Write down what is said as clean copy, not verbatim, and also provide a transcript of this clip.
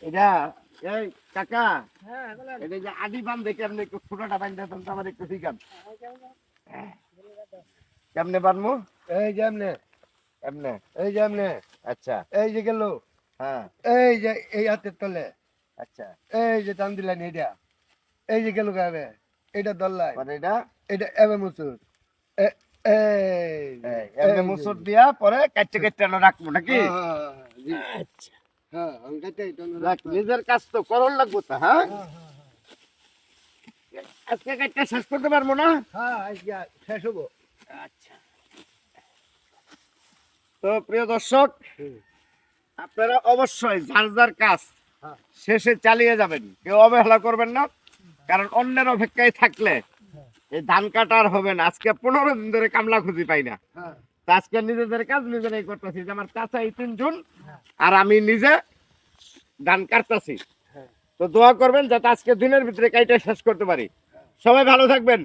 এটা এই কাকা, হ্যাঁ বলেন। এটা যে আদি বান দেখে আপনি একটু ছোটটা বান্ধা দেন তো আমার একটু শিখান। কেমনে বানমু? এই যেমনে, এমনে? এই যেমনে, আচ্ছা। এই যে গেল, হ্যাঁ। এই যে এই হাতের তলে, আচ্ছা। এই যে টান দিলেন এটা, এই যে গেল গাবে, এটা ধরলাই, পরে এটা এটা এবে মুসুর, এই যে, এমনি এই যে, মুসুর দিয়া পরে কাটতে কাটতে রাখবো নাকি? হ্যাঁ হ্যাঁ হ্যাঁ, জি, আচ্ছা। হ্যাঁ আমি কাটে এটা যাক, নিজের কাজ তো করণ লাগবো তা, হ্যাঁ? হ্যাঁ হ্যাঁ আজকে কাটতে শেষ করতে পারবো না? হ্যাঁ, আজকে শেষ হবো। আচ্ছা। তো প্রিয় দর্শক, হুম, আপনারা অবশ্যই যার যার কাজ হ্যাঁ শেষে চালিয়ে যাবেন, কেউ অবহেলা করবেন না। কারণ অন্যের অপেক্ষায় থাকলে হ্যাঁ এই ধান কাটার হবে না। আজকে 15 দিন ধরে কামলা খুঁজি পাই না। হ্যাঁ তো আজকে নিজেদের কাজ নিজেরাই করতেছি, যে আমার চাচা এই 3 জন হ্যাঁ আর আমি নিজে ধান কাটতেছি। হ্যাঁ। তো দোয়া করবেন যাতে আজকে দিনের ভিতরে কাইটা শেষ করতে পারি। সবাই ভালো থাকবেন।